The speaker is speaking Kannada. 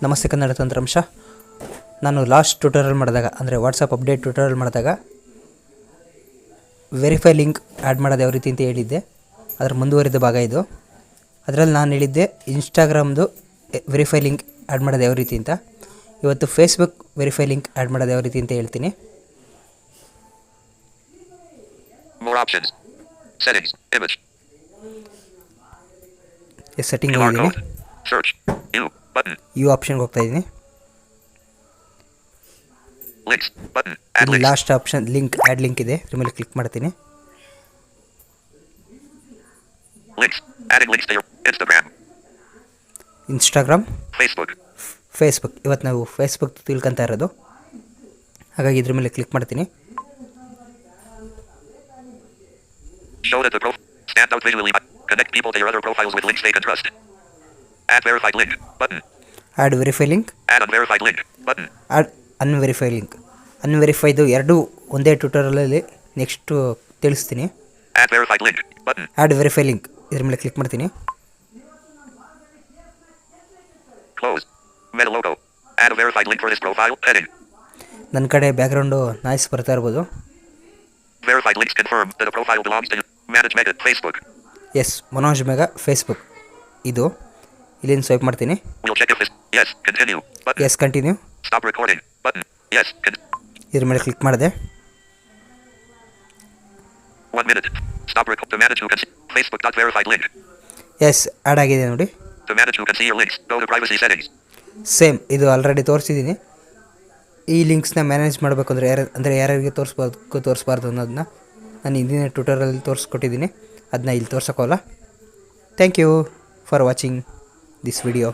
ನಮಸ್ತೆ ಕನ್ನಡ ತಂತ್ರಾಂಶ. ನಾನು ಲಾಸ್ಟ್ ಟ್ಯೂಟೋರಿಯಲ್ ಮಾಡಿದಾಗ ಅಂದರೆ ವಾಟ್ಸಪ್ ಅಪ್ಡೇಟ್ ಟ್ಯೂಟೋರಿಯಲ್ ಮಾಡಿದಾಗ ವೆರಿಫೈ ಲಿಂಕ್ ಆ್ಯಡ್ ಮಾಡೋದು ಯಾವ ರೀತಿ ಅಂತ ಹೇಳಿದ್ದೆ. ಅದರ ಮುಂದುವರಿದ ಭಾಗ ಇದು. ಅದರಲ್ಲಿ ನಾನು ಹೇಳಿದ್ದೆ ಇನ್ಸ್ಟಾಗ್ರಾಮ್ದು ವೆರಿಫೈ ಲಿಂಕ್ ಆ್ಯಡ್ ಮಾಡೋದು ಯಾವ ರೀತಿ ಅಂತ. ಇವತ್ತು ಫೇಸ್ಬುಕ್ ವೆರಿಫೈ ಲಿಂಕ್ ಆ್ಯಡ್ ಮಾಡೋದು ಯಾವ ರೀತಿ ಅಂತ ಹೇಳ್ತೀನಿ. ಸೆಟ್ಟಿಂಗ್ ಹೋಗಿದ್ದೀನಿ, ಯು ಆಪ್ಷನ್ಗೆ ಹೋಗ್ತಾ ಇದ್ದೀನಿ. ಇಲ್ಲಿ last option link add link ಇದೆ, ಇದ್ರ ಮೇಲೆ ಕ್ಲಿಕ್ ಮಾಡ್ತೀನಿ. Instagram, Facebook. ಇವತ್ತು ನಾವು ಫೇಸ್ಬುಕ್ ತಿಳ್ಕೊತಾ ಇರೋದು, ಹಾಗಾಗಿ ಇದ್ರ ಮೇಲೆ ಕ್ಲಿಕ್ ಮಾಡ್ತೀನಿ. Stand out visually. Connect people to your other profiles with links they can trust. Add verified link button. Add verify link. Add unverified link button. Add unverified link. Unverified ಎರಡು ಒಂದೇ ಟ್ಯೂಟೋರಿಯಲಲ್ಲಿ ನೆಕ್ಸ್ಟ್ ತಿಳಿಸ್ತೀನಿ. Add verified link button. Add verify link ಇದ್ರ ಮೇಲೆ ಕ್ಲಿಕ್ ಮಾಡ್ತೀನಿ. Close. Meta logo. Add a verified link for this profile. Heading. ನನ್ನ ಕಡೆ ಬ್ಯಾಕ್ಗ್ರೌಂಡು ನಾಯ್ಸ್ ಬರ್ತಾ ಇರ್ಬೋದು. Verified links confirm that the profile belongs to Manage Mega Facebook. Yes, Manoj Mega Facebook. ಇದು ಇಲ್ಲಿಂದ ಸ್ವೈಪ್ ಮಾಡ್ತೀನಿ. We'll check if this. Yes, continue. Button. Yes, continue. Stop recording. Button. Yes. ಇದ್ರ ಮೇಲೆ ಕ್ಲಿಕ್ ಮಾಡಿದೆ. 1 minute. Stop record to manage who can see Facebook.verified link. Yes, add ಆಗಿದೆ ನೋಡಿ. To manage who can see your links, go to privacy settings. Same ಇದು ಆಲ್ರೆಡಿ ತೋರಿಸಿದ್ದೀನಿ. ಈ ಲಿಂಕ್ಸ್ನ ಮ್ಯಾನೇಜ್ ಮಾಡಬೇಕು ಅಂದರೆ ಯಾರ್ಯಾರಿಗೆ ತೋರಿಸ್ಬಾರ್ದು ಅನ್ನೋದನ್ನ ನಾನು ಹಿಂದಿನ ಟ್ಯೂಟೋರಿಯಲ್ ತೋರಿಸ್ಕೊಟ್ಟಿದ್ದೀನಿ. ಅದನ್ನ ಇಲ್ಲಿ ತೋರ್ಸೋಕ್ಕಲ್ಲ. Thank you for watching this video.